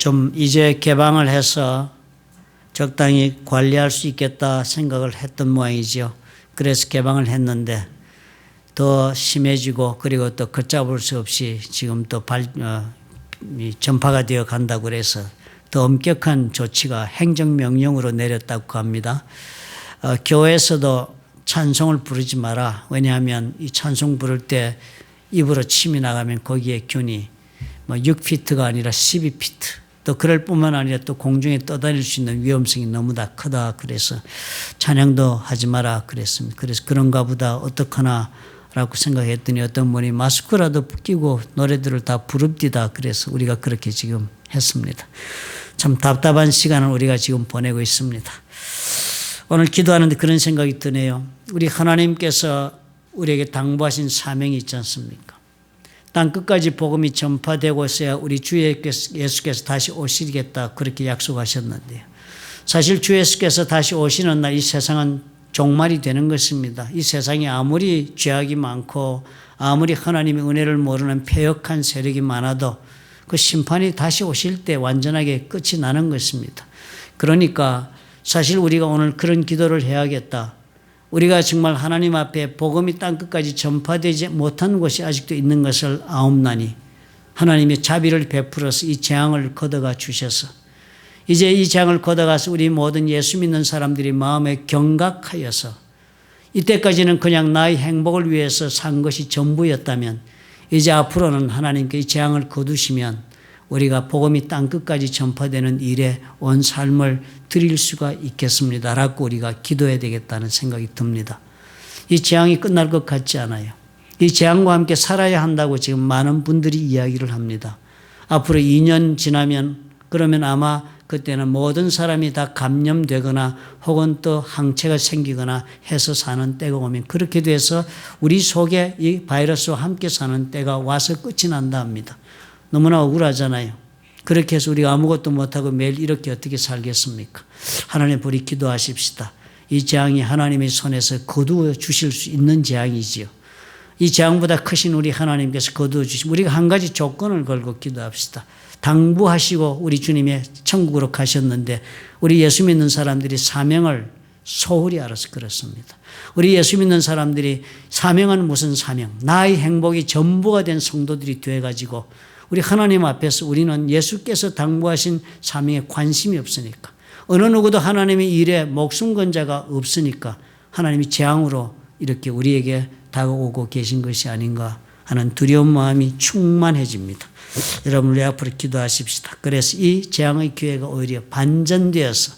좀 이제 개방을 해서 적당히 관리할 수 있겠다 생각을 했던 모양이죠. 그래서 개방을 했는데 더 심해지고 그리고 또 걷잡을 수 없이 지금 또 전파가 되어 간다고 그래서 더 엄격한 조치가 행정명령으로 내렸다고 합니다. 교회에서도 찬송을 부르지 마라. 왜냐하면 이 찬송 부를 때 입으로 침이 나가면 거기에 균이 6피트가 아니라 12피트. 또 그럴 뿐만 아니라 또 공중에 떠다닐 수 있는 위험성이 너무나 크다. 그래서 찬양도 하지 마라 그랬습니다. 그래서 그런가 보다 어떡하나 라고 생각했더니 어떤 분이 마스크라도 끼고 노래들을 다 부릅디다. 그래서 우리가 그렇게 지금 했습니다. 참 답답한 시간을 우리가 지금 보내고 있습니다. 오늘 기도하는데 그런 생각이 드네요. 우리 하나님께서 우리에게 당부하신 사명이 있지 않습니까? 땅끝까지 복음이 전파되고 있어야 우리 주 예수께서 다시 오시겠다 그렇게 약속하셨는데요. 사실 주 예수께서 다시 오시는 날 이 세상은 종말이 되는 것입니다. 이 세상에 아무리 죄악이 많고 아무리 하나님의 은혜를 모르는 패역한 세력이 많아도 그 심판이 다시 오실 때 완전하게 끝이 나는 것입니다. 그러니까 사실 우리가 오늘 그런 기도를 해야겠다. 우리가 정말 하나님 앞에 복음이 땅끝까지 전파되지 못한 곳이 아직도 있는 것을 아옵나니 하나님의 자비를 베풀어서 이 재앙을 걷어가 주셔서 이제 이 재앙을 걷어가서 우리 모든 예수 믿는 사람들이 마음에 경각하여서 이때까지는 그냥 나의 행복을 위해서 산 것이 전부였다면 이제 앞으로는 하나님께 이 재앙을 거두시면 우리가 복음이 땅끝까지 전파되는 일에 온 삶을 드릴 수가 있겠습니다라고 우리가 기도해야 되겠다는 생각이 듭니다. 이 재앙이 끝날 것 같지 않아요. 이 재앙과 함께 살아야 한다고 지금 많은 분들이 이야기를 합니다. 앞으로 2년 지나면 그러면 아마 그때는 모든 사람이 다 감염되거나 혹은 또 항체가 생기거나 해서 사는 때가 오면 그렇게 돼서 우리 속에 이 바이러스와 함께 사는 때가 와서 끝이 난다 합니다. 너무나 억울하잖아요. 그렇게 해서 우리가 아무것도 못하고 매일 이렇게 어떻게 살겠습니까? 하나님 우리 기도하십시다. 이 재앙이 하나님의 손에서 거두어 주실 수 있는 재앙이지요. 이 재앙보다 크신 우리 하나님께서 거두어 주시면 우리가 한 가지 조건을 걸고 기도합시다. 당부하시고 우리 주님의 천국으로 가셨는데 우리 예수 믿는 사람들이 사명을 소홀히 알아서 그렇습니다. 우리 예수 믿는 사람들이 사명은 무슨 사명? 나의 행복이 전부가 된 성도들이 되어가지고 우리 하나님 앞에서 우리는 예수께서 당부하신 사명에 관심이 없으니까 어느 누구도 하나님의 일에 목숨 건 자가 없으니까 하나님이 재앙으로 이렇게 우리에게 다가오고 계신 것이 아닌가 하는 두려운 마음이 충만해집니다. 여러분 우리 앞으로 기도하십시다. 그래서 이 재앙의 기회가 오히려 반전되어서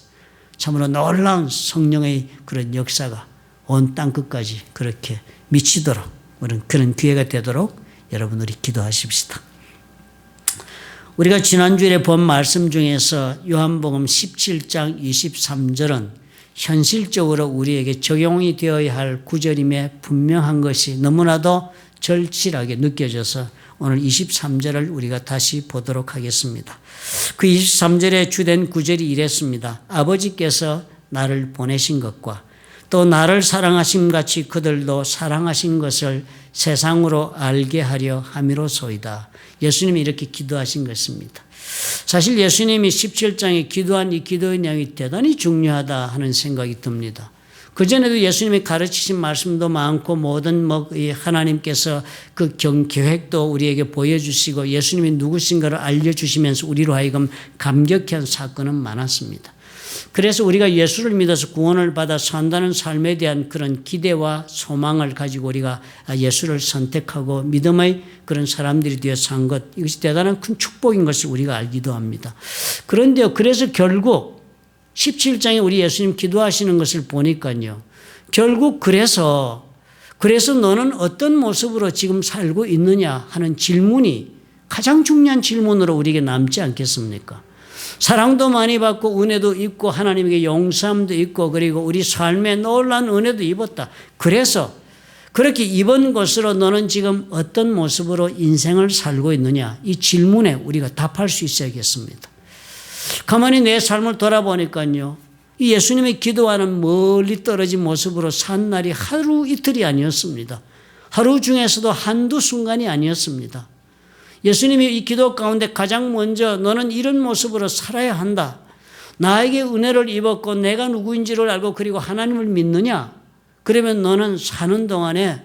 참으로 놀라운 성령의 그런 역사가 온 땅끝까지 그렇게 미치도록 그런 기회가 되도록 여러분 우리 기도하십시다. 우리가 지난주에 본 말씀 중에서 요한복음 17장 23절은 현실적으로 우리에게 적용이 되어야 할 구절임에 분명한 것이 너무나도 절실하게 느껴져서 오늘 23절을 우리가 다시 보도록 하겠습니다. 그 23절의 주된 구절이 이랬습니다. 아버지께서 나를 보내신 것과 또 나를 사랑하심 같이 그들도 사랑하신 것을 세상으로 알게 하려 함이로소이다. 예수님이 이렇게 기도하신 것입니다. 사실 예수님이 17장에 기도한 이 기도의 내용이 대단히 중요하다 하는 생각이 듭니다. 그전에도 예수님이 가르치신 말씀도 많고 모든 하나님께서 그 계획도 우리에게 보여주시고 예수님이 누구신가를 알려주시면서 우리로 하여금 감격해 한 사건은 많았습니다. 그래서 우리가 예수를 믿어서 구원을 받아 산다는 삶에 대한 그런 기대와 소망을 가지고 우리가 예수를 선택하고 믿음의 그런 사람들이 되어 산 것, 이것이 대단한 큰 축복인 것을 우리가 알기도 합니다. 그런데요, 그래서 결국 17장에 우리 예수님 기도하시는 것을 보니까요, 결국 그래서 너는 어떤 모습으로 지금 살고 있느냐 하는 질문이 가장 중요한 질문으로 우리에게 남지 않겠습니까? 사랑도 많이 받고 은혜도 있고 하나님에게 용서함도 있고 그리고 우리 삶에 놀라운 은혜도 입었다. 그래서 그렇게 입은 것으로 너는 지금 어떤 모습으로 인생을 살고 있느냐 이 질문에 우리가 답할 수 있어야겠습니다. 가만히 내 삶을 돌아보니까요. 이 예수님의 기도와는 멀리 떨어진 모습으로 산 날이 하루 이틀이 아니었습니다. 하루 중에서도 한두 순간이 아니었습니다. 예수님이 이 기도 가운데 가장 먼저 너는 이런 모습으로 살아야 한다. 나에게 은혜를 입었고 내가 누구인지를 알고 그리고 하나님을 믿느냐? 그러면 너는 사는 동안에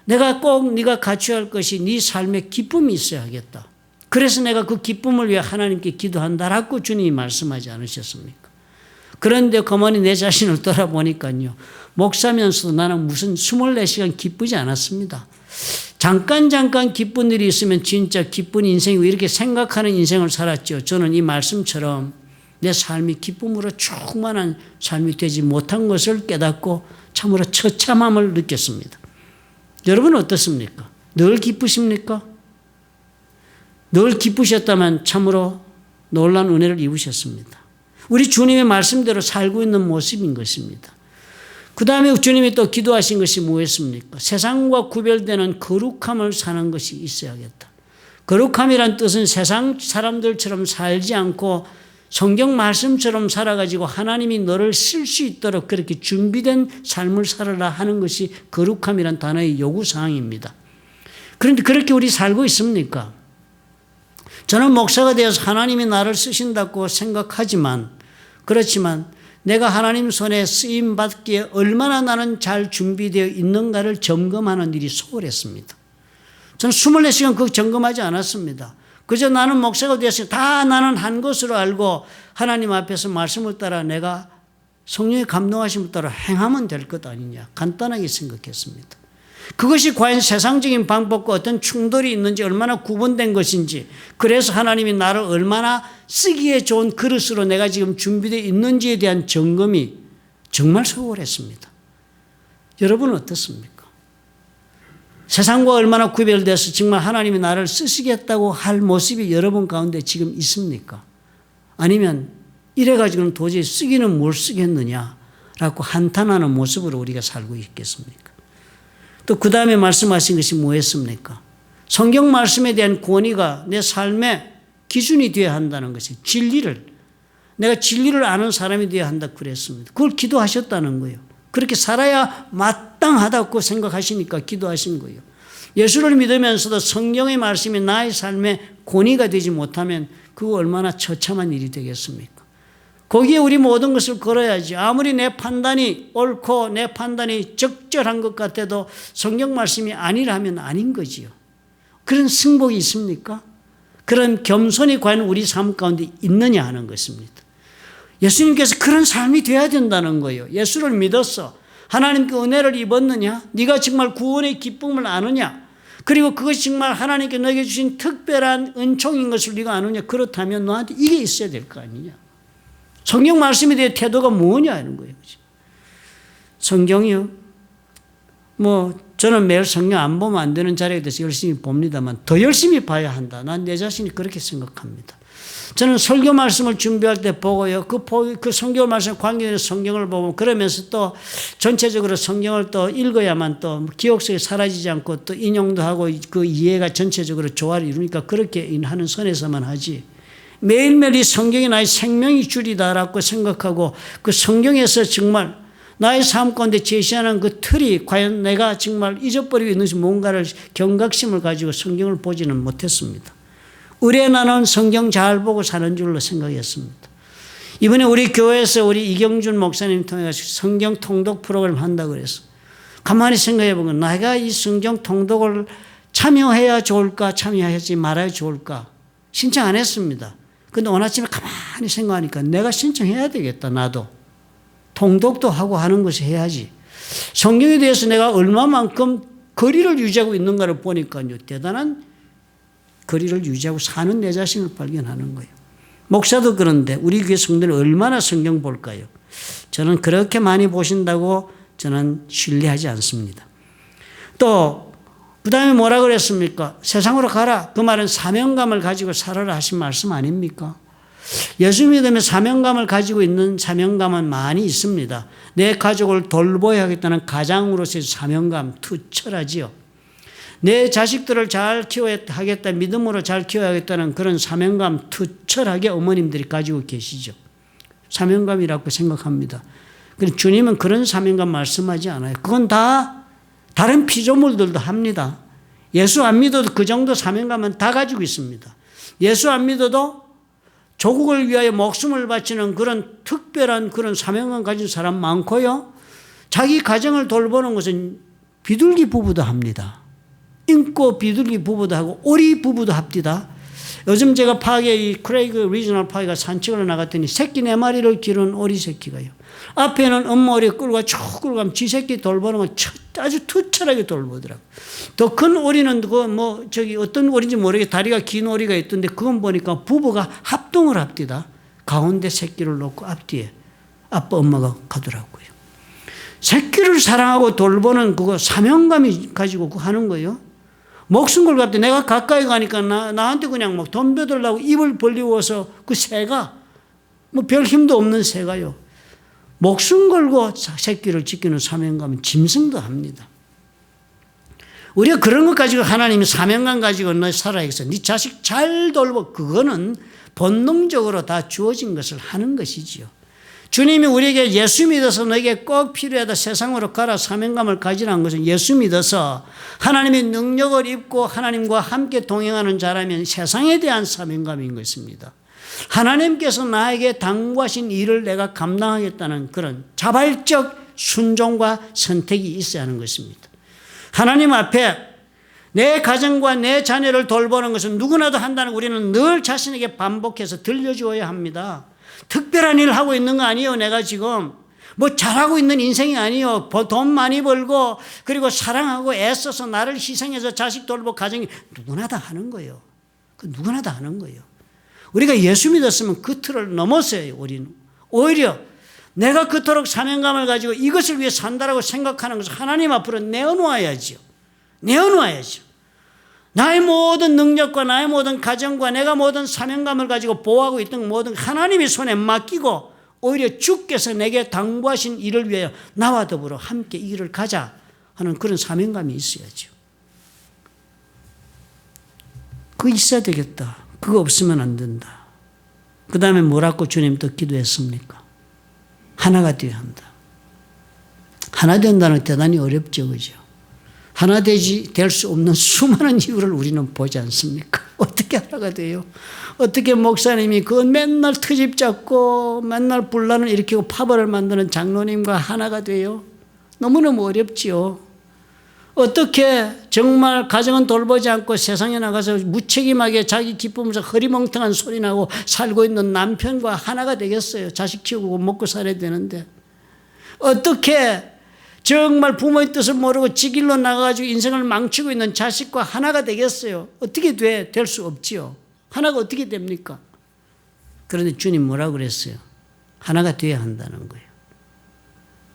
내가 꼭 네가 갖춰야 할 것이 네 삶에 기쁨이 있어야 하겠다. 그래서 내가 그 기쁨을 위해 하나님께 기도한다라고 주님이 말씀하지 않으셨습니까? 그런데 가만히 내 자신을 돌아보니까요. 목사면서도 나는 무슨 24시간 기쁘지 않았습니다. 잠깐 기쁜 일이 있으면 진짜 기쁜 인생이고 이렇게 생각하는 인생을 살았죠. 저는 이 말씀처럼 내 삶이 기쁨으로 충만한 삶이 되지 못한 것을 깨닫고 참으로 처참함을 느꼈습니다. 여러분은 어떻습니까? 늘 기쁘십니까? 늘 기쁘셨다면 참으로 놀라운 은혜를 입으셨습니다. 우리 주님의 말씀대로 살고 있는 모습인 것입니다. 그 다음에 주님이 또 기도하신 것이 뭐였습니까? 세상과 구별되는 거룩함을 사는 것이 있어야겠다. 거룩함이란 뜻은 세상 사람들처럼 살지 않고 성경 말씀처럼 살아가지고 하나님이 너를 쓸 수 있도록 그렇게 준비된 삶을 살아라 하는 것이 거룩함이란 단어의 요구사항입니다. 그런데 그렇게 우리 살고 있습니까? 저는 목사가 되어서 하나님이 나를 쓰신다고 생각하지만 그렇지만 내가 하나님 손에 쓰임받기에 얼마나 나는 잘 준비되어 있는가를 점검하는 일이 소홀했습니다. 저는 24시간 그거 점검하지 않았습니다. 그저 나는 목사가 되었으니 다 나는 한 것으로 알고 하나님 앞에서 말씀을 따라 내가 성령의 감동하심을 따라 행하면 될 것 아니냐 간단하게 생각했습니다. 그것이 과연 세상적인 방법과 어떤 충돌이 있는지 얼마나 구분된 것인지 그래서 하나님이 나를 얼마나 쓰기에 좋은 그릇으로 내가 지금 준비되어 있는지에 대한 점검이 정말 소홀했습니다. 여러분은 어떻습니까? 세상과 얼마나 구별돼서 정말 하나님이 나를 쓰시겠다고 할 모습이 여러분 가운데 지금 있습니까? 아니면 이래가지고는 도저히 쓰기는 뭘 쓰겠느냐라고 한탄하는 모습으로 우리가 살고 있겠습니까? 또 그 다음에 말씀하신 것이 뭐였습니까? 성경 말씀에 대한 권위가 내 삶의 기준이 되어야 한다는 것이 내가 진리를 아는 사람이 되어야 한다 그랬습니다. 그걸 기도하셨다는 거예요. 그렇게 살아야 마땅하다고 생각하시니까 기도하신 거예요. 예수를 믿으면서도 성경의 말씀이 나의 삶의 권위가 되지 못하면 그거 얼마나 처참한 일이 되겠습니까? 거기에 우리 모든 것을 걸어야지. 아무리 내 판단이 옳고 내 판단이 적절한 것 같아도 성경 말씀이 아니라면 아닌 거지요. 그런 승복이 있습니까? 그런 겸손이 과연 우리 삶 가운데 있느냐 하는 것입니다. 예수님께서 그런 삶이 되어야 된다는 거예요. 예수를 믿었어. 하나님께 은혜를 입었느냐? 네가 정말 구원의 기쁨을 아느냐? 그리고 그것이 정말 하나님께 너에게 주신 특별한 은총인 것을 네가 아느냐? 그렇다면 너한테 이게 있어야 될 거 아니냐? 성경 말씀에 대해 태도가 뭐냐 하는 거예요. 성경이요. 저는 매일 성경 안 보면 안 되는 자리에 대해서 열심히 봅니다만 더 열심히 봐야 한다. 난 내 자신이 그렇게 생각합니다. 저는 설교 말씀을 준비할 때 보고요. 그 성경 말씀 관계된 성경을 보고 그러면서 또 전체적으로 성경을 또 읽어야만 또 기억 속에 사라지지 않고 또 인용도 하고 그 이해가 전체적으로 조화를 이루니까 그렇게 하는 선에서만 하지. 매일매일 이 성경이 나의 생명의 줄이다라고 생각하고 그 성경에서 정말 나의 삶 가운데 제시하는 그 틀이 과연 내가 정말 잊어버리고 있는지 뭔가를 경각심을 가지고 성경을 보지는 못했습니다. 의뢰 나는 성경 잘 보고 사는 줄로 생각했습니다. 이번에 우리 교회에서 우리 이경준 목사님 통해 성경 통독 프로그램 한다고 그래서 가만히 생각해 보면 내가 이 성경 통독을 참여해야 좋을까 참여하지 말아야 좋을까 신청 안 했습니다. 근데 오늘 아침에 가만히 생각하니까 내가 신청해야 되겠다. 나도 통독도 하고 하는 것을 해야지. 성경에 대해서 내가 얼마만큼 거리를 유지하고 있는가를 보니까요. 대단한 거리를 유지하고 사는 내 자신을 발견하는 거예요. 목사도 그런데 우리 교회 성도는 얼마나 성경 볼까요? 저는 그렇게 많이 보신다고 저는 신뢰하지 않습니다. 또 그 다음에 뭐라 그랬습니까? 세상으로 가라. 그 말은 사명감을 가지고 살아라 하신 말씀 아닙니까? 예수 믿으면 사명감을 가지고 있는 사명감은 많이 있습니다. 내 가족을 돌보아야 하겠다는 가장으로서의 사명감 투철하지요. 내 자식들을 잘 키워야 하겠다, 믿음으로 잘 키워야겠다는 그런 사명감 투철하게 어머님들이 가지고 계시죠. 사명감이라고 생각합니다. 그런데 주님은 그런 사명감 말씀하지 않아요. 그건 다 다른 피조물들도 합니다. 예수 안 믿어도 그 정도 사명감은 다 가지고 있습니다. 예수 안 믿어도 조국을 위하여 목숨을 바치는 그런 특별한 그런 사명감 가진 사람 많고요. 자기 가정을 돌보는 것은 비둘기 부부도 합니다. 인꼬 비둘기 부부도 하고 오리 부부도 합디다. 요즘 제가 파게 이 크레이그 리저널 파게가 산책을 나갔더니 새끼 4마리를 기르는 오리 새끼가요. 앞에는 엄마 오리 끌고 쭉 끌고 가면 지 새끼 돌보는 거 아주 투철하게 돌보더라고. 더 큰 오리는 어떤 오리인지 모르게 다리가 긴 오리가 있던데 그건 보니까 부부가 합동을 합디다. 가운데 새끼를 놓고 앞뒤에 아빠 엄마가 가더라고요. 새끼를 사랑하고 돌보는 그거 사명감이 가지고 그거 하는 거예요. 목숨 걸고 갈 때 내가 가까이 가니까 나한테 그냥 막 덤벼들라고 입을 벌리워서 그 새가 별 힘도 없는 새가요. 목숨 걸고 새끼를 지키는 사명감은 짐승도 합니다. 우리가 그런 것 가지고 하나님이 사명감 가지고 너 살아있어. 네 자식 잘 돌보. 그거는 본능적으로 다 주어진 것을 하는 것이지요. 주님이 우리에게 예수 믿어서 너에게 꼭 필요하다 세상으로 가라 사명감을 가지라는 것은 예수 믿어서 하나님의 능력을 입고 하나님과 함께 동행하는 자라면 세상에 대한 사명감인 것입니다. 하나님께서 나에게 당부하신 일을 내가 감당하겠다는 그런 자발적 순종과 선택이 있어야 하는 것입니다. 하나님 앞에 내 가정과 내 자녀를 돌보는 것은 누구나도 한다는 우리는 늘 자신에게 반복해서 들려주어야 합니다. 특별한 일을 하고 있는 거 아니에요. 내가 지금 잘하고 있는 인생이 아니에요. 돈 많이 벌고 그리고 사랑하고 애써서 나를 희생해서 자식 돌보고 가정이 누구나 다 하는 거예요. 누구나 다 하는 거예요. 우리가 예수 믿었으면 그 틀을 넘었어요. 우리는 오히려 내가 그토록 사명감을 가지고 이것을 위해 산다라고 생각하는 것을 하나님 앞으로 내어놓아야죠. 내어놓아야죠. 나의 모든 능력과 나의 모든 가정과 내가 모든 사명감을 가지고 보호하고 있던 모든 하나님의 손에 맡기고 오히려 주께서 내게 당부하신 일을 위하여 나와 더불어 함께 이 길을 가자 하는 그런 사명감이 있어야죠. 그거 있어야 되겠다. 그거 없으면 안 된다. 그 다음에 뭐라고 주님 또 기도했습니까? 하나가 되어야 한다. 하나 된다는 게 대단히 어렵죠. 그죠? 하나 될 수 없는 수많은 이유를 우리는 보지 않습니까? 어떻게 하나가 돼요? 어떻게 목사님이 그 맨날 트집 잡고 맨날 분란을 일으키고 파벌을 만드는 장로님과 하나가 돼요? 너무너무 어렵지요. 어떻게 정말 가정은 돌보지 않고 세상에 나가서 무책임하게 자기 기쁨에서 허리멍텅한 소리 나고 살고 있는 남편과 하나가 되겠어요? 자식 키우고 먹고 살아야 되는데. 어떻게 정말 부모의 뜻을 모르고 지 길로 나가가지고 인생을 망치고 있는 자식과 하나가 되겠어요? 어떻게 될 수 없지요. 하나가 어떻게 됩니까? 그런데 주님 뭐라고 그랬어요? 하나가 되어야 한다는 거예요.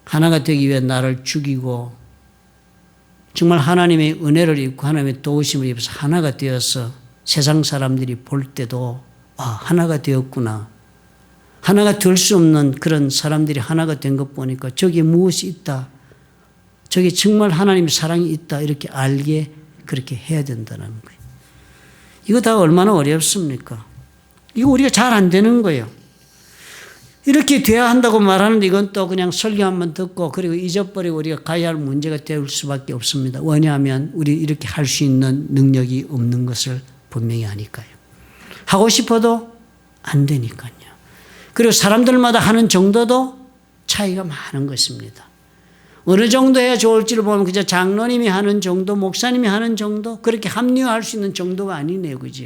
하나가 되기 위해 나를 죽이고 정말 하나님의 은혜를 입고 하나님의 도우심을 입어서 하나가 되어서 세상 사람들이 볼 때도 하나가 되었구나. 하나가 될 수 없는 그런 사람들이 하나가 된 것 보니까 저기에 무엇이 있다. 저기 정말 하나님의 사랑이 있다. 이렇게 알게 그렇게 해야 된다는 거예요. 이거 다 얼마나 어렵습니까? 이거 우리가 잘 안 되는 거예요. 이렇게 돼야 한다고 말하는데 이건 또 그냥 설교 한번 듣고 그리고 잊어버리고 우리가 가야 할 문제가 될 수밖에 없습니다. 왜냐하면 우리 이렇게 할 수 있는 능력이 없는 것을 분명히 아니까요. 하고 싶어도 안 되니까요. 그리고 사람들마다 하는 정도도 차이가 많은 것입니다. 어느 정도 해야 좋을지를 보면 그저 장로님이 하는 정도, 목사님이 하는 정도, 그렇게 합리화할 수 있는 정도가 아니네요. 그죠?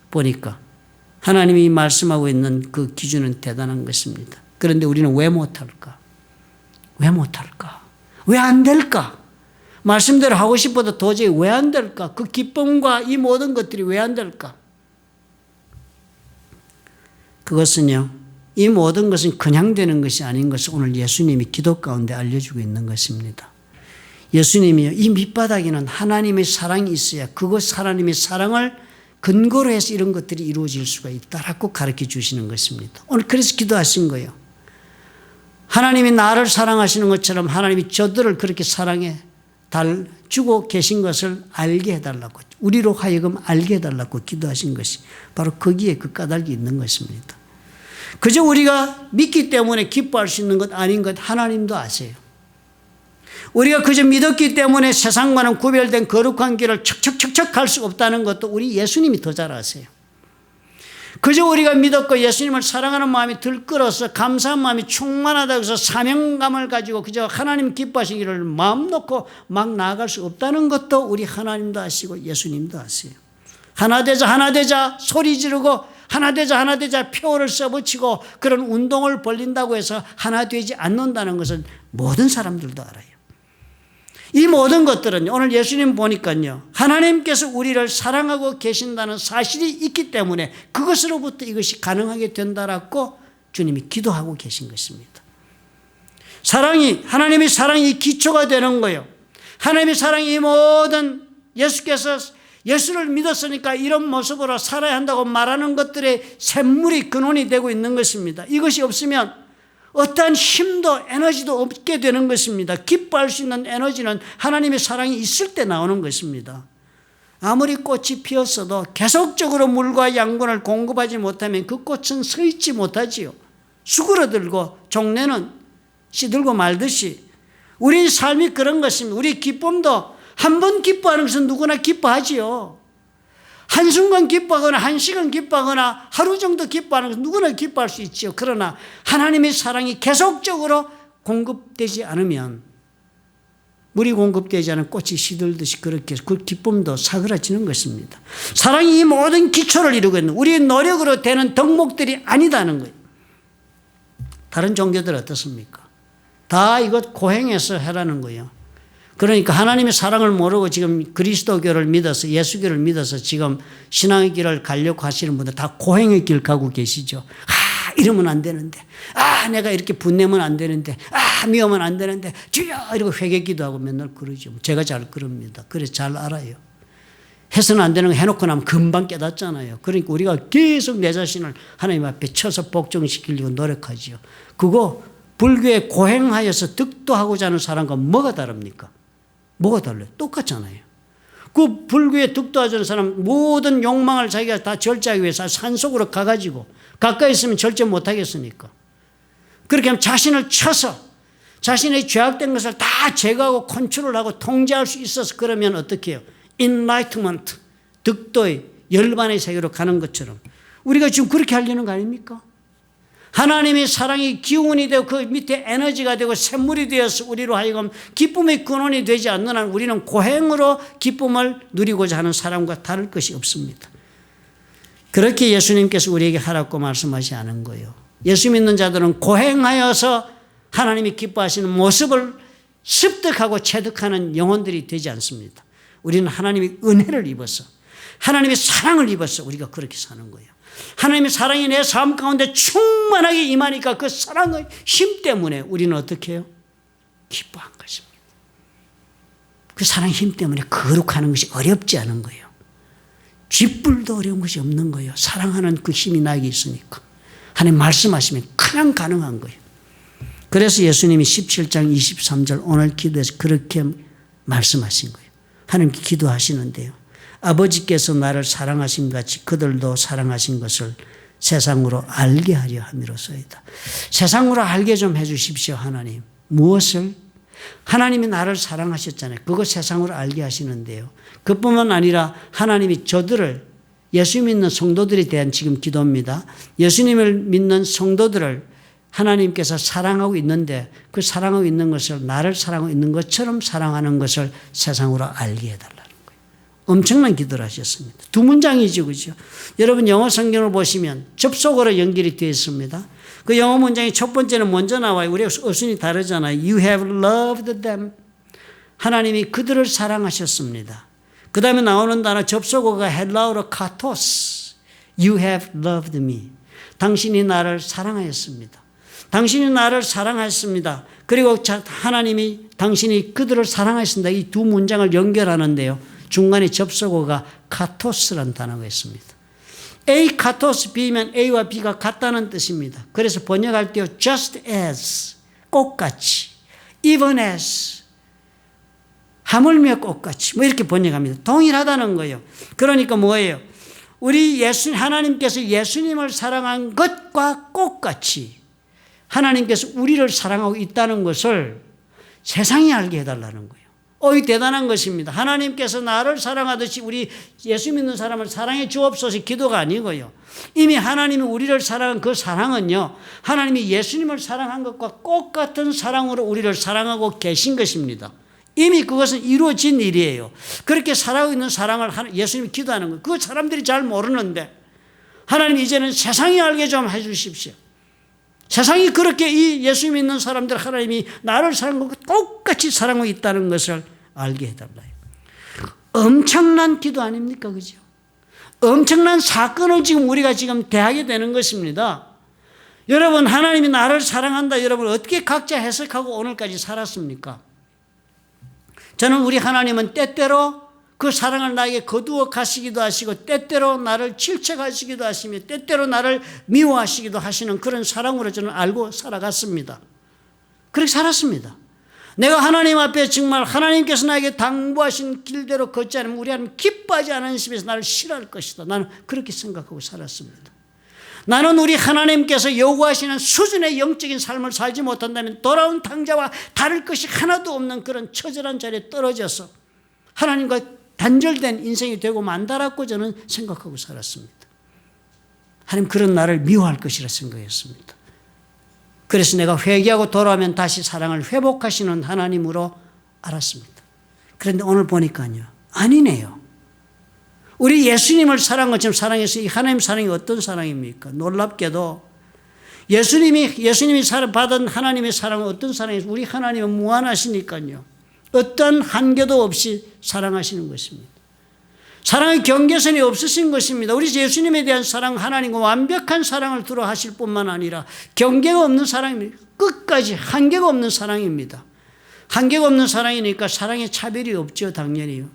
보니까. 하나님이 말씀하고 있는 그 기준은 대단한 것입니다. 그런데 우리는 왜 못할까? 왜 못할까? 왜 안 될까? 말씀대로 하고 싶어도 도저히 왜 안 될까? 그 기쁨과 이 모든 것들이 왜 안 될까? 그것은요, 이 모든 것은 그냥 되는 것이 아닌 것을 오늘 예수님이 기도 가운데 알려주고 있는 것입니다. 예수님이요, 이 밑바닥에는 하나님의 사랑이 있어야 그것 하나님의 사랑을 근거로 해서 이런 것들이 이루어질 수가 있다라고 가르쳐 주시는 것입니다. 오늘 그래서 기도하신 거예요. 하나님이 나를 사랑하시는 것처럼 하나님이 저들을 그렇게 사랑해 주고 계신 것을 알게 해달라고, 우리로 하여금 알게 해달라고 기도하신 것이 바로 거기에 그 까닭이 있는 것입니다. 그저 우리가 믿기 때문에 기뻐할 수 있는 것 아닌 것 하나님도 아세요. 우리가 그저 믿었기 때문에 세상과는 구별된 거룩한 길을 척척척척 갈 수 없다는 것도 우리 예수님이 더 잘 아세요. 그저 우리가 믿었고 예수님을 사랑하는 마음이 들끓어서 감사한 마음이 충만하다고 해서 사명감을 가지고 그저 하나님 기뻐하시기를 마음 놓고 막 나아갈 수 없다는 것도 우리 하나님도 아시고 예수님도 아세요. 하나 되자 소리 지르고 하나 되자 표를 써붙이고 그런 운동을 벌린다고 해서 하나 되지 않는다는 것은 모든 사람들도 알아요. 이 모든 것들은 오늘 예수님 보니까요, 하나님께서 우리를 사랑하고 계신다는 사실이 있기 때문에 그것으로부터 이것이 가능하게 된다라고 주님이 기도하고 계신 것입니다. 하나님의 사랑이 기초가 되는 거예요. 하나님의 사랑이 이 모든 예수께서 예수를 믿었으니까 이런 모습으로 살아야 한다고 말하는 것들의 샘물이 근원이 되고 있는 것입니다. 이것이 없으면 어떠한 힘도 에너지도 없게 되는 것입니다. 기뻐할 수 있는 에너지는 하나님의 사랑이 있을 때 나오는 것입니다. 아무리 꽃이 피었어도 계속적으로 물과 양분을 공급하지 못하면 그 꽃은 서 있지 못하지요. 수그러들고 종래는 시들고 말듯이 우리 삶이 그런 것입니다. 우리 기쁨도 한 번 기뻐하는 것은 누구나 기뻐하지요. 한순간 기뻐하거나 한 시간 기뻐하거나 하루 정도 기뻐하는 것은 누구나 기뻐할 수 있지요. 그러나 하나님의 사랑이 계속적으로 공급되지 않으면 물이 공급되지 않은 꽃이 시들듯이 그렇게 그 기쁨도 사그라지는 것입니다. 사랑이 이 모든 기초를 이루고 있는 우리의 노력으로 되는 덕목들이 아니다는 거예요. 다른 종교들 어떻습니까? 다 이것 고행해서 해라는 거예요. 그러니까 하나님의 사랑을 모르고 지금 그리스도교를 믿어서 예수교를 믿어서 지금 신앙의 길을 가려고 하시는 분들 다 고행의 길 가고 계시죠. 이러면 안 되는데, 내가 이렇게 분내면 안 되는데, 미우면 안 되는데, 주여 이러고 회개기도 하고 맨날 그러죠. 제가 잘 그럽니다. 그래서 잘 알아요. 해서는 안 되는 거 해놓고 나면 금방 깨닫잖아요. 그러니까 우리가 계속 내 자신을 하나님 앞에 쳐서 복종시키려고 노력하지요. 그거 불교에 고행하여서 득도하고자 하는 사람과 뭐가 다릅니까? 뭐가 달라요? 똑같잖아요. 그 불교에 득도하자는 사람 모든 욕망을 자기가 다 절제하기 위해서 산속으로 가가지고 가까이 있으면 절제 못하겠으니까. 그렇게 하면 자신을 쳐서 자신의 죄악된 것을 다 제거하고 컨트롤하고 통제할 수 있어서 그러면 어떻게 해요? Enlightenment, 득도의 열반의 세계로 가는 것처럼 우리가 지금 그렇게 하려는 거 아닙니까? 하나님의 사랑이 기운이 되고 그 밑에 에너지가 되고 샘물이 되어서 우리로 하여금 기쁨의 근원이 되지 않는 한 우리는 고행으로 기쁨을 누리고자 하는 사람과 다를 것이 없습니다. 그렇게 예수님께서 우리에게 하라고 말씀하지 않은 거예요. 예수 믿는 자들은 고행하여서 하나님이 기뻐하시는 모습을 습득하고 체득하는 영혼들이 되지 않습니다. 우리는 하나님의 은혜를 입어서 하나님의 사랑을 입어서 우리가 그렇게 사는 거예요. 하나님의 사랑이 내 삶 가운데 충만하게 임하니까 그 사랑의 힘 때문에 우리는 어떻게 해요? 기뻐한 것입니다. 그 사랑의 힘 때문에 거룩하는 것이 어렵지 않은 거예요. 쥐뿔도 어려운 것이 없는 거예요. 사랑하는 그 힘이 나에게 있으니까. 하나님 말씀하시면 그냥 가능한 거예요. 그래서 예수님이 17장 23절 오늘 기도에서 그렇게 말씀하신 거예요. 하나님께 기도하시는데요. 아버지께서 나를 사랑하신 같이 그들도 사랑하신 것을 세상으로 알게 하려 함이로소이다. 세상으로 알게 좀 해 주십시오. 하나님. 무엇을? 하나님이 나를 사랑하셨잖아요. 그거 세상으로 알게 하시는데요. 그뿐만 아니라 하나님이 저들을 예수 믿는 성도들에 대한 지금 기도입니다. 예수님을 믿는 성도들을 하나님께서 사랑하고 있는데 그 사랑하고 있는 것을 나를 사랑하고 있는 것처럼 사랑하는 것을 세상으로 알게 해달라. 엄청난 기도를 하셨습니다. 두 문장이죠, 그죠? 여러분 영어 성경을 보시면 접속어로 연결이 되어 있습니다. 그 영어 문장이 첫 번째는 먼저 나와요. 우리 어순이 다르잖아요. You have loved them. 하나님이 그들을 사랑하셨습니다. 그 다음에 나오는 단어 접속어가 헬라어로 카토스. You have loved me. 당신이 나를 사랑하였습니다. 당신이 나를 사랑하였습니다. 그리고 하나님이 당신이 그들을 사랑하였습니다. 이 두 문장을 연결하는데요. 중간에 접속어가 카토스라는 단어가 있습니다. A 카토스 B면 A와 B가 같다는 뜻입니다. 그래서 번역할 때요. just as, 꽃같이, even as, 하물며 꽃같이 뭐 이렇게 번역합니다. 동일하다는 거예요. 그러니까 뭐예요? 우리 하나님께서 예수님을 사랑한 것과 꽃같이 하나님께서 우리를 사랑하고 있다는 것을 세상이 알게 해달라는 거예요. 이 대단한 것입니다. 하나님께서 나를 사랑하듯이 우리 예수 믿는 사람을 사랑해 주옵소서 기도가 아니고요. 이미 하나님이 우리를 사랑한 그 사랑은요, 하나님이 예수님을 사랑한 것과 똑같은 사랑으로 우리를 사랑하고 계신 것입니다. 이미 그것은 이루어진 일이에요. 그렇게 살아가고 있는 사랑을 예수님이 기도하는 거예요. 그 사람들이 잘 모르는데 하나님 이제는 세상이 알게 좀 해주십시오. 세상이 그렇게 이 예수 믿는 사람들 하나님이 나를 사랑하고 똑같이 사랑하고 있다는 것을 알게 해달라요. 엄청난 기도 아닙니까? 그죠? 엄청난 사건을 지금 우리가 지금 대하게 되는 것입니다. 여러분, 하나님이 나를 사랑한다. 여러분, 어떻게 각자 해석하고 오늘까지 살았습니까? 저는 우리 하나님은 때때로 그 사랑을 나에게 거두어 가시기도 하시고 때때로 나를 질책하시기도 하시며 때때로 나를 미워하시기도 하시는 그런 사랑으로 저는 알고 살아갔습니다. 그렇게 살았습니다. 내가 하나님 앞에 정말 하나님께서 나에게 당부하신 길대로 걷지 않으면 우리 하나님 기뻐하지 않은 심에서 나를 싫어할 것이다. 나는 그렇게 생각하고 살았습니다. 나는 우리 하나님께서 요구하시는 수준의 영적인 삶을 살지 못한다면 돌아온 탕자와 다를 것이 하나도 없는 그런 처절한 자리에 떨어져서 하나님과 단절된 인생이 되고 만다라고 저는 생각하고 살았습니다. 하나님 그런 나를 미워할 것이라 생각했습니다. 그래서 내가 회개하고 돌아오면 다시 사랑을 회복하시는 하나님으로 알았습니다. 그런데 오늘 보니까요, 아니네요. 우리 예수님을 사랑한 것처럼 사랑해서 이 하나님 사랑이 어떤 사랑입니까? 놀랍게도 예수님이 받은 하나님의 사랑은 어떤 사랑이에요? 우리 하나님은 무한하시니까요. 어떤 한계도 없이 사랑하시는 것입니다. 사랑의 경계선이 없으신 것입니다. 우리 예수님에 대한 사랑, 하나님과 완벽한 사랑을 들어 하실 뿐만 아니라 경계가 없는 사랑입니다. 끝까지 한계가 없는 사랑입니다. 한계가 없는 사랑이니까 사랑에 차별이 없죠, 당연히요.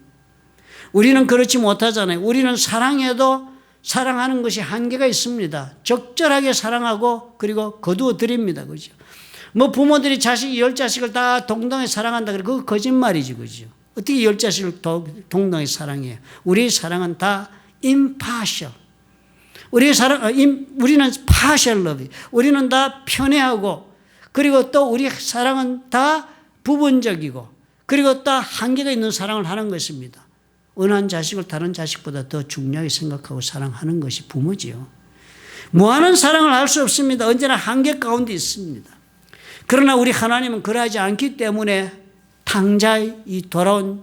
우리는 그렇지 못하잖아요. 우리는 사랑해도 사랑하는 것이 한계가 있습니다. 적절하게 사랑하고 그리고 거두어 드립니다. 그죠? 부모들이 10자식을 다 동등하게 사랑한다. 그거 거짓말이지. 그죠? 어떻게 10자식을 동등하게 사랑해요? 우리의 사랑은 다 impartial. 우리는 partial love. 우리는 다 편애하고, 그리고 또 우리 사랑은 다 부분적이고, 그리고 또 한계가 있는 사랑을 하는 것입니다. 어느 한 자식을 다른 자식보다 더 중요하게 생각하고 사랑하는 것이 부모지요. 무한한 사랑을 할 수 없습니다. 언제나 한계 가운데 있습니다. 그러나 우리 하나님은 그러하지 않기 때문에 탕자의 이 돌아온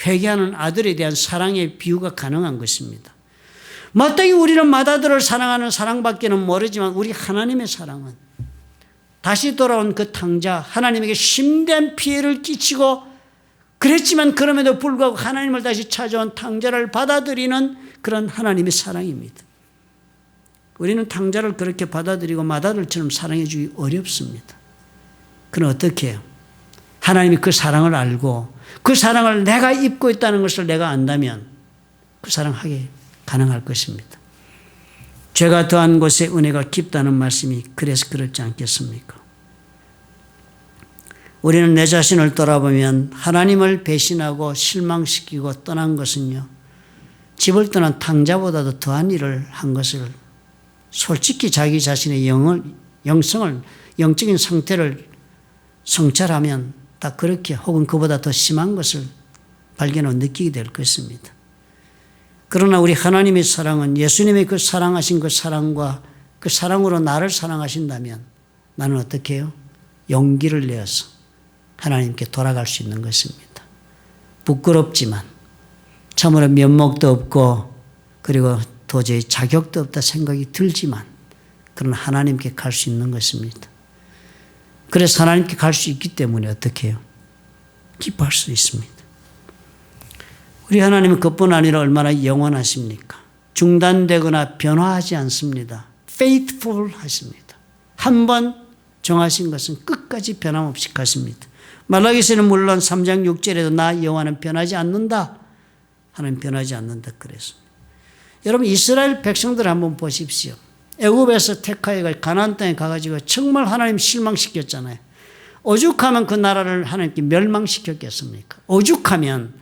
회개하는 아들에 대한 사랑의 비유가 가능한 것입니다. 마땅히 우리는 맏아들을 사랑하는 사랑밖에는 모르지만 우리 하나님의 사랑은 다시 돌아온 그 탕자, 하나님에게 심대한 피해를 끼치고 그랬지만 그럼에도 불구하고 하나님을 다시 찾아온 탕자를 받아들이는 그런 하나님의 사랑입니다. 우리는 탕자를 그렇게 받아들이고 맏아들처럼 사랑해 주기 어렵습니다. 그럼 어떻게 해요? 하나님이 그 사랑을 알고 그 사랑을 내가 입고 있다는 것을 내가 안다면 그 사랑하게 가능할 것입니다. 죄가 더한 곳에 은혜가 깊다는 말씀이 그래서 그렇지 않겠습니까? 우리는 내 자신을 돌아보면 하나님을 배신하고 실망시키고 떠난 것은요, 집을 떠난 탕자보다도 더한 일을 한 것을 솔직히 자기 자신의 영성을, 영적인 상태를 성찰하면 다 그렇게 혹은 그보다 더 심한 것을 발견하고 느끼게 될 것입니다. 그러나 우리 하나님의 사랑은 예수님의 그 사랑하신 그 사랑과 그 사랑으로 나를 사랑하신다면 나는 어떻게 해요? 용기를 내어서 하나님께 돌아갈 수 있는 것입니다. 부끄럽지만 참으로 면목도 없고 그리고 도저히 자격도 없다 생각이 들지만 그러나 하나님께 갈 수 있는 것입니다. 그래서 하나님께 갈 수 있기 때문에 어떻게 해요? 기뻐할 수 있습니다. 우리 하나님은 그뿐 아니라 얼마나 영원하십니까? 중단되거나 변화하지 않습니다. faithful 하십니다. 한 번 정하신 것은 끝까지 변함없이 가십니다. 말라기서는 물론 3장 6절에도 나 여호와는 변하지 않는다. 하나님 변하지 않는다 그랬습니다. 여러분 이스라엘 백성들 한번 보십시오. 애굽에서 택하여가 가나안 땅에 가가지고 정말 하나님 실망시켰잖아요. 오죽하면 그 나라를 하나님께 멸망시켰겠습니까? 오죽하면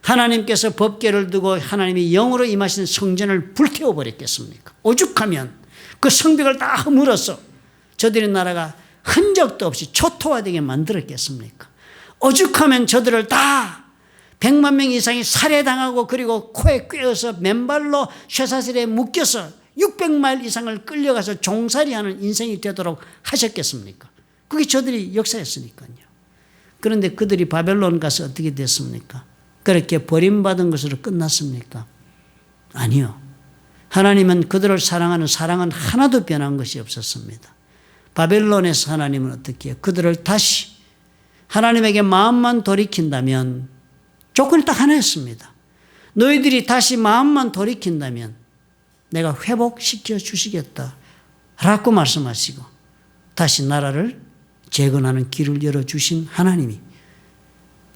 하나님께서 법궤를 두고 하나님이 영으로 임하시는 성전을 불태워버렸겠습니까? 오죽하면 그 성벽을 다 허물어서 저들의 나라가 흔적도 없이 초토화되게 만들었겠습니까? 오죽하면 저들을 다 100만 명 이상이 살해당하고 그리고 코에 꿰어서 맨발로 쇠사슬에 묶여서 600마일 이상을 끌려가서 종살이하는 인생이 되도록 하셨겠습니까? 그게 저들이 역사였으니까요. 그런데 그들이 바벨론 가서 어떻게 됐습니까? 그렇게 버림받은 것으로 끝났습니까? 아니요. 하나님은 그들을 사랑하는 사랑은 하나도 변한 것이 없었습니다. 바벨론에서 하나님은 어떻게 해요? 그들을 다시 하나님에게 마음만 돌이킨다면 조건이 딱 하나였습니다. 너희들이 다시 마음만 돌이킨다면 내가 회복시켜 주시겠다 라고 말씀하시고 다시 나라를 재건하는 길을 열어주신 하나님이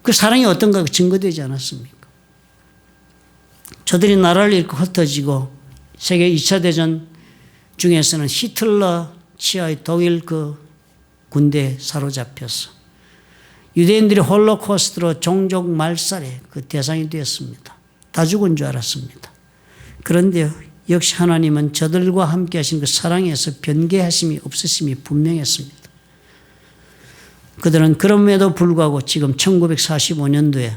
그 사랑이 어떤가 증거되지 않았습니까? 저들이 나라를 잃고 흩어지고 세계 2차 대전 중에서는 히틀러 치하의 독일 그 군대에 사로잡혀서 유대인들이 홀로코스트로 종족 말살의 그 대상이 되었습니다. 다 죽은 줄 알았습니다. 그런데 역시 하나님은 저들과 함께 하신 그 사랑에서 변개하심이 없으심이 분명했습니다. 그들은 그럼에도 불구하고 지금 1945년도에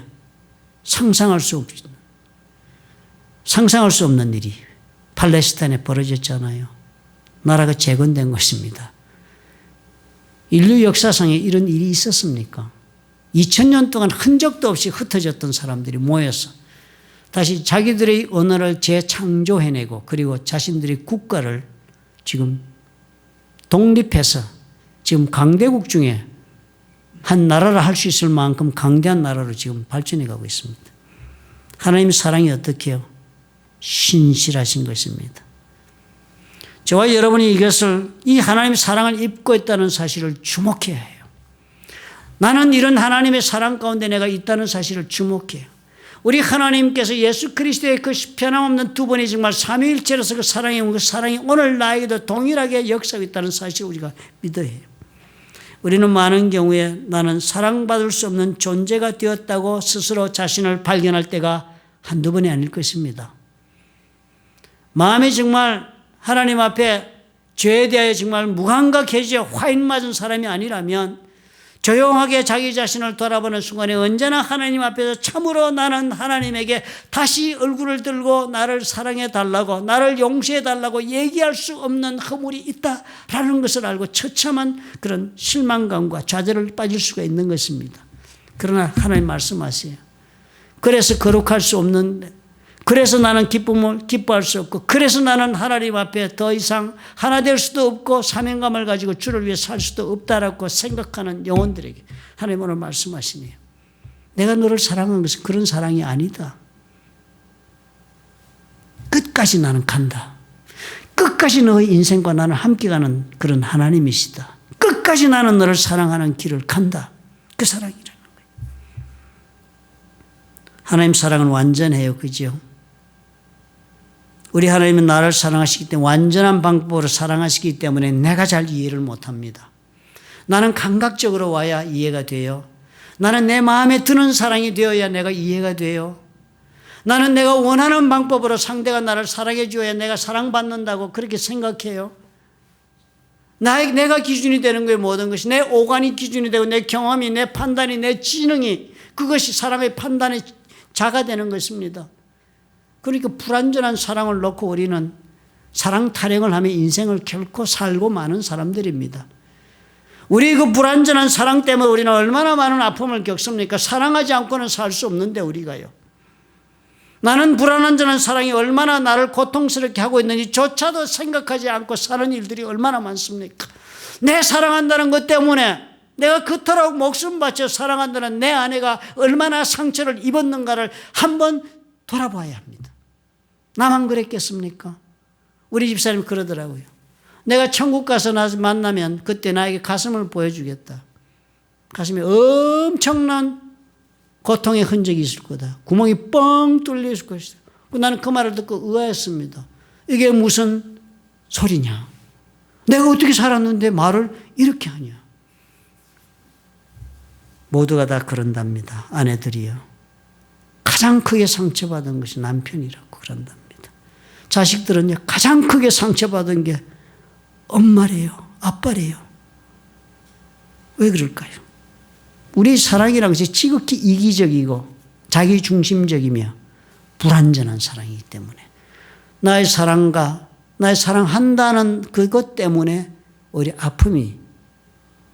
상상할 수 없는 일이 팔레스타인에 벌어졌잖아요. 나라가 재건된 것입니다. 인류 역사상에 이런 일이 있었습니까? 2000년 동안 흔적도 없이 흩어졌던 사람들이 모여서 다시 자기들의 언어를 재창조해내고 그리고 자신들의 국가를 지금 독립해서 지금 강대국 중에 한 나라라 할 수 있을 만큼 강대한 나라로 지금 발전해 가고 있습니다. 하나님의 사랑이 어떻게 해요? 신실하신 것입니다. 저와 여러분이 이 하나님의 사랑을 입고 있다는 사실을 주목해야 해요. 나는 이런 하나님의 사랑 가운데 내가 있다는 사실을 주목해요. 우리 하나님께서 예수 그리스도의 그 변함없는 두 분이 정말 삼위일체로서 그 사랑이 오늘 나에게도 동일하게 역사하고 있다는 사실을 우리가 믿어야 해요. 우리는 많은 경우에 나는 사랑받을 수 없는 존재가 되었다고 스스로 자신을 발견할 때가 한두 번이 아닐 것입니다. 마음이 정말 하나님 앞에 죄에 대하여 정말 무감각해져 화인 맞은 사람이 아니라면 조용하게 자기 자신을 돌아보는 순간에 언제나 하나님 앞에서 참으로 나는 하나님에게 다시 얼굴을 들고 나를 사랑해 달라고 나를 용서해 달라고 얘기할 수 없는 허물이 있다라는 것을 알고 처참한 그런 실망감과 좌절을 빠질 수가 있는 것입니다. 그러나 하나님 말씀하세요. 그래서 거룩할 수 없는 그래서 나는 기쁨을 기뻐할 수 없고 그래서 나는 하나님 앞에 더 이상 하나 될 수도 없고 사명감을 가지고 주를 위해 살 수도 없다라고 생각하는 영혼들에게 하나님 오늘 말씀하시네요. 내가 너를 사랑하는 것은 그런 사랑이 아니다. 끝까지 나는 간다. 끝까지 너의 인생과 나는 함께 가는 그런 하나님이시다. 끝까지 나는 너를 사랑하는 길을 간다. 그 사랑이라는 거예요. 하나님 사랑은 완전해요. 그죠? 우리 하나님은 나를 사랑하시기 때문에 완전한 방법으로 사랑하시기 때문에 내가 잘 이해를 못합니다. 나는 감각적으로 와야 이해가 돼요. 나는 내 마음에 드는 사랑이 되어야 내가 이해가 돼요. 나는 내가 원하는 방법으로 상대가 나를 사랑해 줘야 내가 사랑받는다고 그렇게 생각해요. 내가 기준이 되는 거예요. 모든 것이. 내 오감이 기준이 되고 내 경험이 내 판단이 내 지능이 그것이 사랑의 판단의 자가 되는 것입니다. 그러니까 불완전한 사랑을 놓고 우리는 사랑 타령을 하며 인생을 결코 살고 마는 사람들입니다. 우리 그 불완전한 사랑 때문에 우리는 얼마나 많은 아픔을 겪습니까? 사랑하지 않고는 살 수 없는데 우리가요. 나는 불완전한 사랑이 얼마나 나를 고통스럽게 하고 있는지조차도 생각하지 않고 사는 일들이 얼마나 많습니까? 내 사랑한다는 것 때문에 내가 그토록 목숨 바쳐 사랑한다는 내 아내가 얼마나 상처를 입었는가를 한번 돌아봐야 합니다. 나만 그랬겠습니까? 우리 집사님 그러더라고요. 내가 천국 가서 나 만나면 그때 나에게 가슴을 보여주겠다. 가슴에 엄청난 고통의 흔적이 있을 거다. 구멍이 뻥 뚫려 있을 것이다. 나는 그 말을 듣고 의아했습니다. 이게 무슨 소리냐? 내가 어떻게 살았는데 말을 이렇게 하냐? 모두가 다 그런답니다. 아내들이요. 가장 크게 상처받은 것이 남편이라고 그런답니다. 자식들은요, 가장 크게 상처받은 게 엄마래요, 아빠래요. 왜 그럴까요? 우리 사랑이라는 것이 지극히 이기적이고 자기중심적이며 불완전한 사랑이기 때문에 나의 사랑과 나의 사랑한다는 그것 때문에 우리 아픔이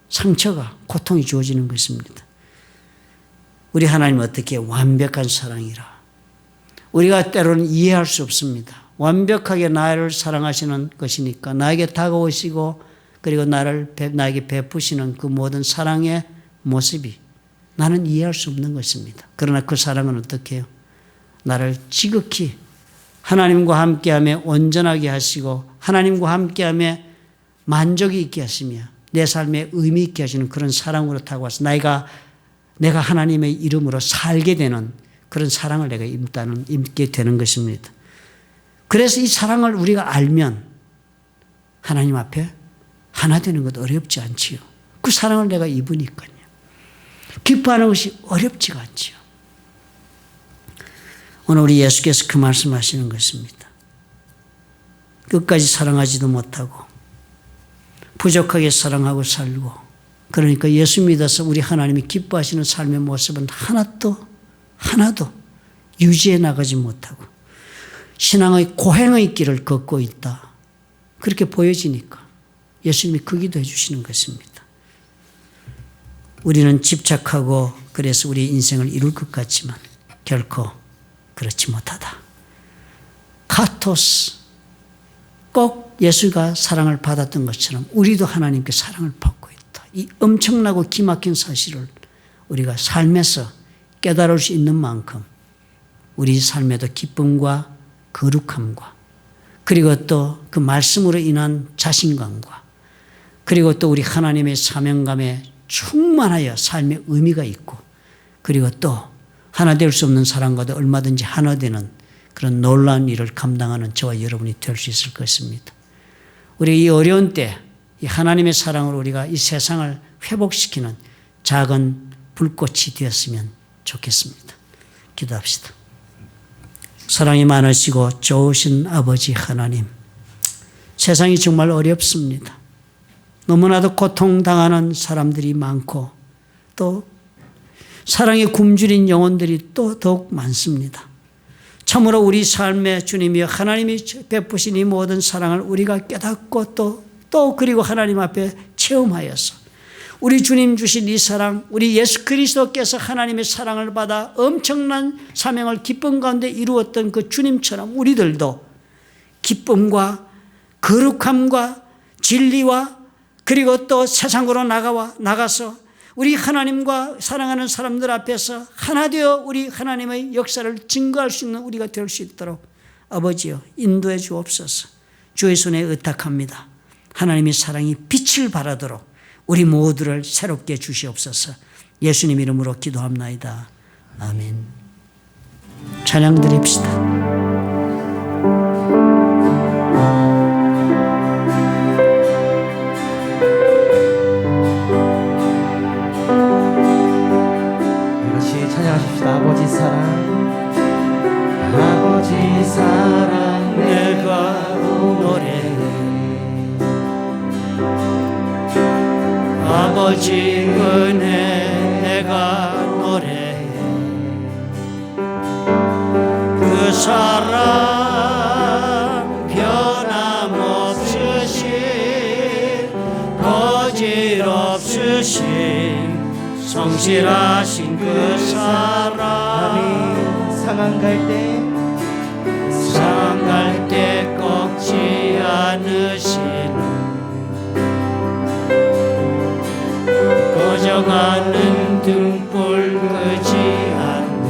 상처가 고통이 주어지는 것입니다. 우리 하나님은 어떻게 완벽한 사랑이라 우리가 때로는 이해할 수 없습니다. 완벽하게 나를 사랑하시는 것이니까 나에게 다가오시고 그리고 나에게 베푸시는 그 모든 사랑의 모습이 나는 이해할 수 없는 것입니다. 그러나 그 사랑은 어떻게 해요? 나를 지극히 하나님과 함께하며 온전하게 하시고 하나님과 함께하며 만족이 있게 하시며 내 삶에 의미 있게 하시는 그런 사랑으로 타고 와서 내가 하나님의 이름으로 살게 되는 그런 사랑을 내가 임게 되는 것입니다. 그래서 이 사랑을 우리가 알면 하나님 앞에 하나 되는 것 어렵지 않지요. 그 사랑을 내가 입으니까요. 기뻐하는 것이 어렵지가 않지요. 오늘 우리 예수께서 그 말씀하시는 것입니다. 끝까지 사랑하지도 못하고 부족하게 사랑하고 살고 그러니까 예수 믿어서 우리 하나님이 기뻐하시는 삶의 모습은 하나도 유지해 나가지 못하고 신앙의 고행의 길을 걷고 있다. 그렇게 보여지니까 예수님이 그 기도해 주시는 것입니다. 우리는 집착하고 그래서 우리 인생을 이룰 것 같지만 결코 그렇지 못하다. 카토스, 꼭 예수가 사랑을 받았던 것처럼 우리도 하나님께 사랑을 받고 있다. 이 엄청나고 기막힌 사실을 우리가 삶에서 깨달을 수 있는 만큼 우리 삶에도 기쁨과 거룩함과 그리고 또 그 말씀으로 인한 자신감과 그리고 또 우리 하나님의 사명감에 충만하여 삶의 의미가 있고 그리고 또 하나 될 수 없는 사람과도 얼마든지 하나 되는 그런 놀라운 일을 감당하는 저와 여러분이 될 수 있을 것입니다. 우리 이 어려운 때 이 하나님의 사랑으로 우리가 이 세상을 회복시키는 작은 불꽃이 되었으면 좋겠습니다. 기도합시다. 사랑이 많으시고 좋으신 아버지 하나님, 세상이 정말 어렵습니다. 너무나도 고통당하는 사람들이 많고 또 사랑에 굶주린 영혼들이 또 더욱 많습니다. 참으로 우리 삶에 주님이여 하나님이 베푸신 이 모든 사랑을 우리가 깨닫고 또 그리고 하나님 앞에 체험하여서 우리 주님 주신 이 사랑, 우리 예수 그리스도께서 하나님의 사랑을 받아 엄청난 사명을 기쁨 가운데 이루었던 그 주님처럼 우리들도 기쁨과 거룩함과 진리와 그리고 또 세상으로 나가서 우리 하나님과 사랑하는 사람들 앞에서 하나 되어 우리 하나님의 역사를 증거할 수 있는 우리가 될 수 있도록 아버지여 인도해 주옵소서. 주의 손에 의탁합니다. 하나님의 사랑이 빛을 발하도록 우리 모두를 새롭게 주시옵소서. 예수님 이름으로 기도합나이다. 아멘. 찬양 드립시다. 아버지 사랑 내가 노래해 아버지 은혜 내가 노래해 그 사랑 변함없으신 거짓 없으신 성실하신 그 사랑 상한 갈 때 꺾지 않으신 꺼져가는 등불 끄지 않는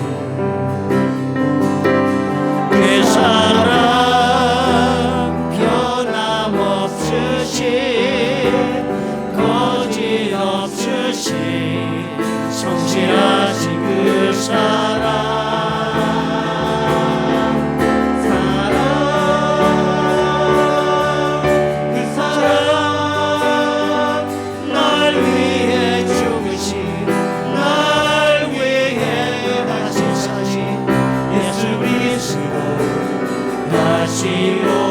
그 사랑 변함없으신 거짓 없으신 성실하신 그 사랑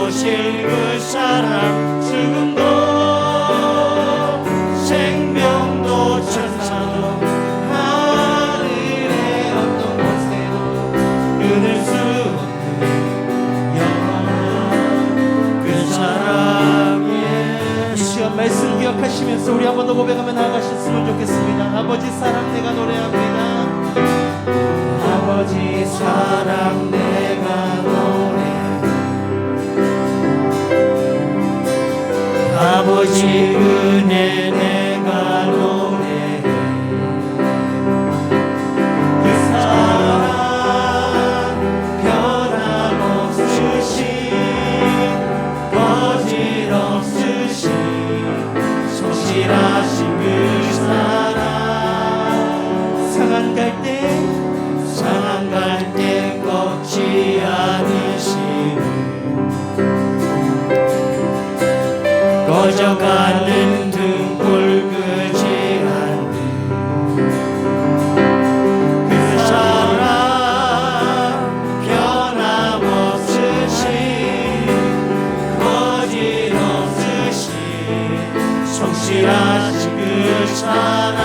오실 그 사랑 지금도 생명도 천사도 끊을 수 없는 영원한 그 사랑 이 시간 말씀 기억하시면서 우리 한 번 더 고백하며 나아가셨으면 좋겠습니다. 아버지 사랑 내가 노래합니다. 아버지 사랑 내가 노래 아버지 은혜 내가 노래해 그 사랑 변함없으신 거짓없으신 성실하신 그 사랑 상한 갈때 꺾지 않으시는 꺼져가는 등불 끄지 않는 그 사랑 변함없으신 거짓없으신 성실하신 그 사랑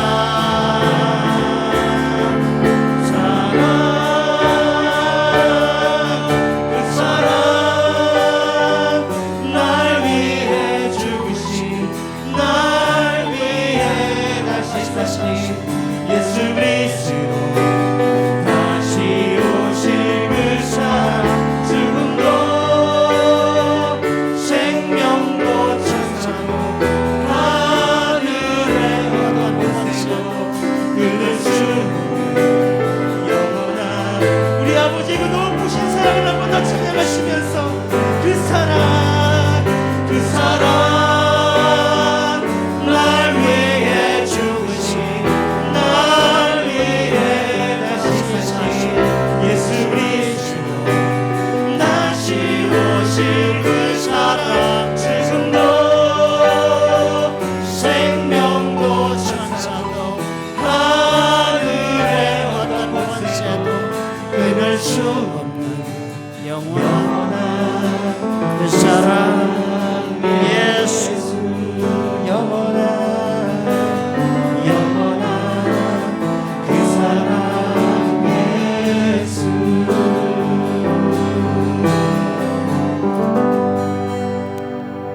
예수 그리스도 다시 오실 그 사랑 죽음도 생명도 천사도 하늘에 어떤 곳에도 끊을 수 없는 영원한 우리 아버지 그 높으신 사랑을 한 번 더 찬양하시면서 그 사랑 날 위해 죽으신 날 위해 다시 사신 예수 그리스도 다시 오실 그 사랑 지금도 생명도 천사도 하늘의 어떤 곳에도 끊을 수 없는 영원한 그 사랑